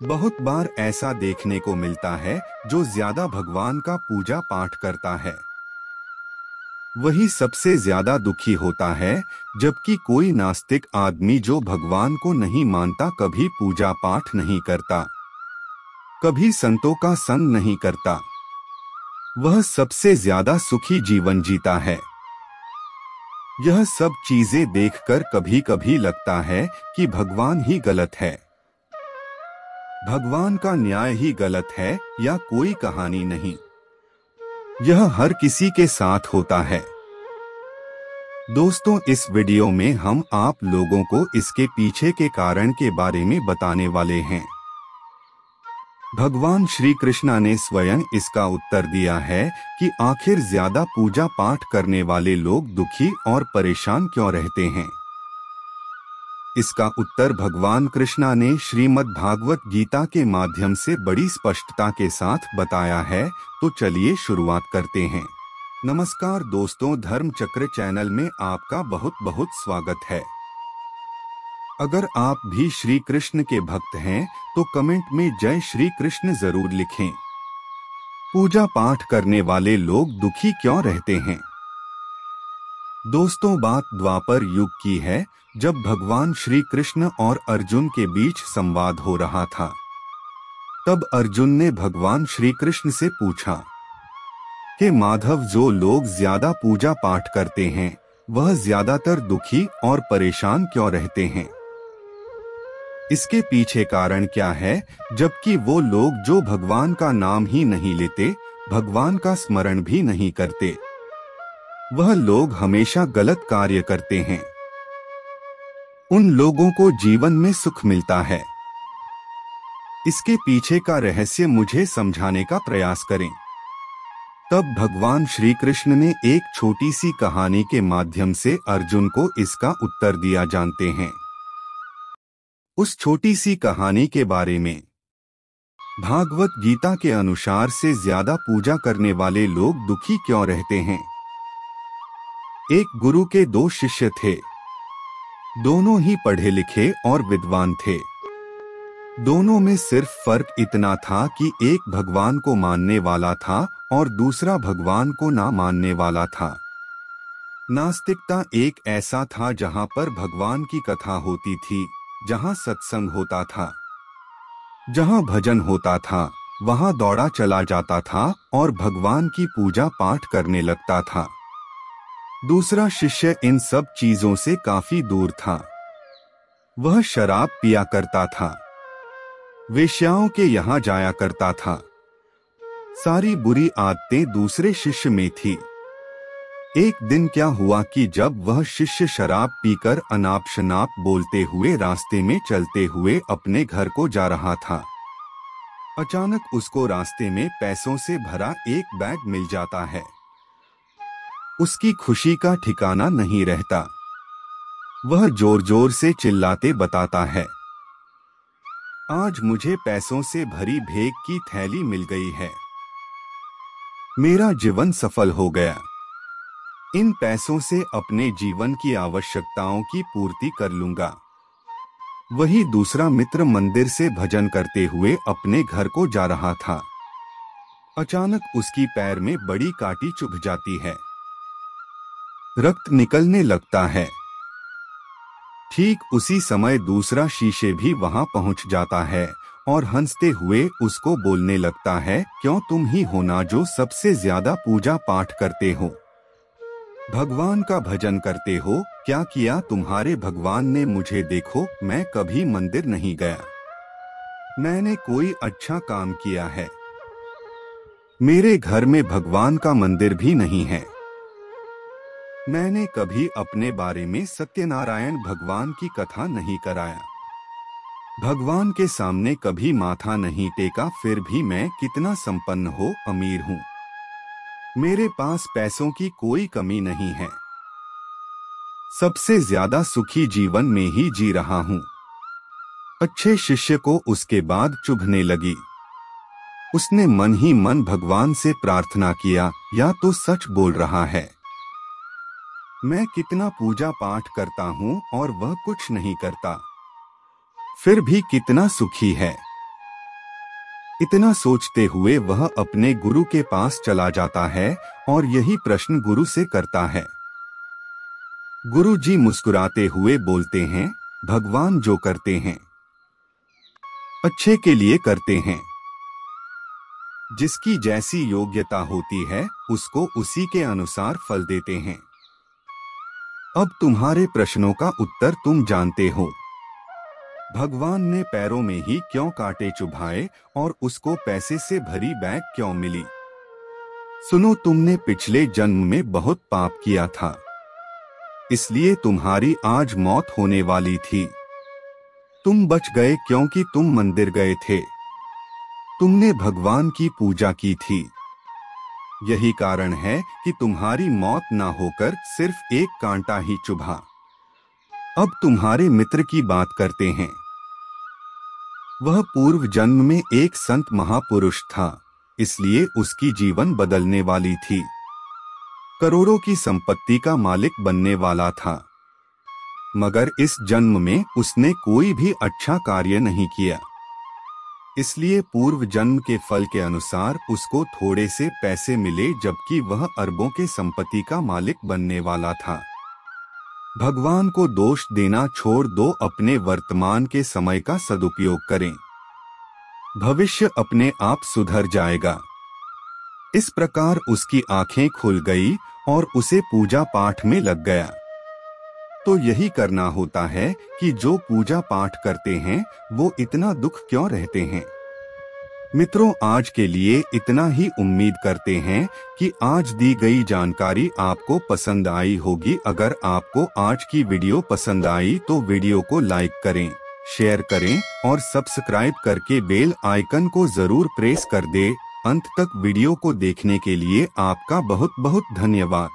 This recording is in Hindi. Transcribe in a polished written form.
बहुत बार ऐसा देखने को मिलता है जो ज्यादा भगवान का पूजा पाठ करता है वही सबसे ज्यादा दुखी होता है, जबकि कोई नास्तिक आदमी जो भगवान को नहीं मानता कभी पूजा पाठ नहीं करता, कभी संतों का संग नहीं करता, वह सबसे ज्यादा सुखी जीवन जीता है। यह सब चीजें देखकर कभी कभी लगता है कि भगवान ही गलत है, भगवान का न्याय ही गलत है या कोई कहानी नहीं। यह हर किसी के साथ होता है। दोस्तों, इस वीडियो में हम आप लोगों को इसके पीछे के कारण के बारे में बताने वाले हैं। भगवान श्री कृष्ण ने स्वयं इसका उत्तर दिया है कि आखिर ज्यादा पूजा पाठ करने वाले लोग दुखी और परेशान क्यों रहते हैं। इसका उत्तर भगवान कृष्णा ने श्रीमद् भागवत गीता के माध्यम से बड़ी स्पष्टता के साथ बताया है। तो चलिए शुरुआत करते हैं। नमस्कार दोस्तों, धर्म चक्र चैनल में आपका बहुत बहुत स्वागत है। अगर आप भी श्री कृष्ण के भक्त हैं तो कमेंट में जय श्री कृष्ण जरूर लिखें। पूजा पाठ करने वाले लोग दुखी क्यों रहते हैं। दोस्तों, बात द्वापर युग की है, जब भगवान श्री कृष्ण और अर्जुन के बीच संवाद हो रहा था। तब अर्जुन ने भगवान श्री कृष्ण से पूछा, हे माधव, जो लोग ज्यादा पूजा पाठ करते हैं वह ज्यादातर दुखी और परेशान क्यों रहते हैं। इसके पीछे कारण क्या है, जबकि वो लोग जो भगवान का नाम ही नहीं लेते, भगवान का स्मरण भी नहीं करते, वह लोग हमेशा गलत कार्य करते हैं। उन लोगों को जीवन में सुख मिलता है। इसके पीछे का रहस्य मुझे समझाने का प्रयास करें। तब भगवान श्री कृष्ण ने एक छोटी सी कहानी के माध्यम से अर्जुन को इसका उत्तर दिया। जानते हैं उस छोटी सी कहानी के बारे में। भागवत गीता के अनुसार से ज्यादा पूजा करने वाले लोग दुखी क्यों रहते हैं। एक गुरु के दो शिष्य थे। दोनों ही पढ़े लिखे और विद्वान थे। दोनों में सिर्फ फर्क इतना था कि एक भगवान को मानने वाला था और दूसरा भगवान को ना मानने वाला था। नास्तिकता एक ऐसा था जहां पर भगवान की कथा होती थी, जहां सत्संग होता था, जहां भजन होता था, वहां दौड़ा चला जाता था और भगवान की पूजा पाठ करने लगता था। दूसरा शिष्य इन सब चीजों से काफी दूर था। वह शराब पिया करता था, वेश्याओं के यहाँ जाया करता था। सारी बुरी आदतें दूसरे शिष्य में थी। एक दिन क्या हुआ कि जब वह शिष्य शराब पीकर अनाप शनाप बोलते हुए रास्ते में चलते हुए अपने घर को जा रहा था, अचानक उसको रास्ते में पैसों से भरा एक बैग मिल जाता है। उसकी खुशी का ठिकाना नहीं रहता। वह जोर जोर से चिल्लाते बताता है, आज मुझे पैसों से भरी भेग की थैली मिल गई है। मेरा जीवन सफल हो गया। इन पैसों से अपने जीवन की आवश्यकताओं की पूर्ति कर लूंगा। वही दूसरा मित्र मंदिर से भजन करते हुए अपने घर को जा रहा था। अचानक उसकी पैर में बड़ी कांटी चुभ जाती है। रक्त निकलने लगता है। ठीक उसी समय दूसरा शीशे भी वहां पहुंच जाता है और हंसते हुए उसको बोलने लगता है, क्यों तुम ही हो ना जो सबसे ज्यादा पूजा पाठ करते हो, भगवान का भजन करते हो। क्या किया तुम्हारे भगवान ने मुझे, देखो मैं कभी मंदिर नहीं गया, मैंने कोई अच्छा काम किया है, मेरे घर में भगवान का मंदिर भी नहीं है, मैंने कभी अपने बारे में सत्यनारायण भगवान की कथा नहीं कराया, भगवान के सामने कभी माथा नहीं टेका, फिर भी मैं कितना संपन्न हो अमीर हूँ, मेरे पास पैसों की कोई कमी नहीं है, सबसे ज्यादा सुखी जीवन में ही जी रहा हूँ। अच्छे शिष्य को उसके बाद चुभने लगी। उसने मन ही मन भगवान से प्रार्थना किया, या तो सच बोल रहा है, मैं कितना पूजा पाठ करता हूँ और वह कुछ नहीं करता, फिर भी कितना सुखी है। इतना सोचते हुए वह अपने गुरु के पास चला जाता है और यही प्रश्न गुरु से करता है। गुरु जी मुस्कुराते हुए बोलते हैं, भगवान जो करते हैं अच्छे के लिए करते हैं। जिसकी जैसी योग्यता होती है उसको उसी के अनुसार फल देते हैं। अब तुम्हारे प्रश्नों का उत्तर तुम जानते हो। भगवान ने पैरों में ही क्यों कांटे चुभाए और उसको पैसे से भरी बैग क्यों मिली? सुनो, तुमने पिछले जन्म में बहुत पाप किया था, इसलिए तुम्हारी आज मौत होने वाली थी। तुम बच गए क्योंकि तुम मंदिर गए थे, तुमने भगवान की पूजा की थी। यही कारण है कि तुम्हारी मौत ना होकर सिर्फ एक कांटा ही चुभा। अब तुम्हारे मित्र की बात करते हैं। वह पूर्व जन्म में एक संत महापुरुष था, इसलिए उसकी जीवन बदलने वाली थी। करोड़ों की संपत्ति का मालिक बनने वाला था, मगर इस जन्म में उसने कोई भी अच्छा कार्य नहीं किया। इसलिए पूर्व जन्म के फल के अनुसार उसको थोड़े से पैसे मिले, जबकि वह अरबों के संपत्ति का मालिक बनने वाला था। भगवान को दोष देना छोड़ दो, अपने वर्तमान के समय का सदुपयोग करें। भविष्य अपने आप सुधर जाएगा। इस प्रकार उसकी आंखें खुल गई और उसे पूजा पाठ में लग गया। तो यही करना होता है कि जो पूजा पाठ करते हैं वो इतना दुख क्यों रहते हैं। मित्रों, आज के लिए इतना ही। उम्मीद करते हैं कि आज दी गई जानकारी आपको पसंद आई होगी। अगर आपको आज की वीडियो पसंद आई तो वीडियो को लाइक करें, शेयर करें और सब्सक्राइब करके बेल आइकन को जरूर प्रेस कर दे। अंत तक वीडियो को देखने के लिए आपका बहुत बहुत धन्यवाद।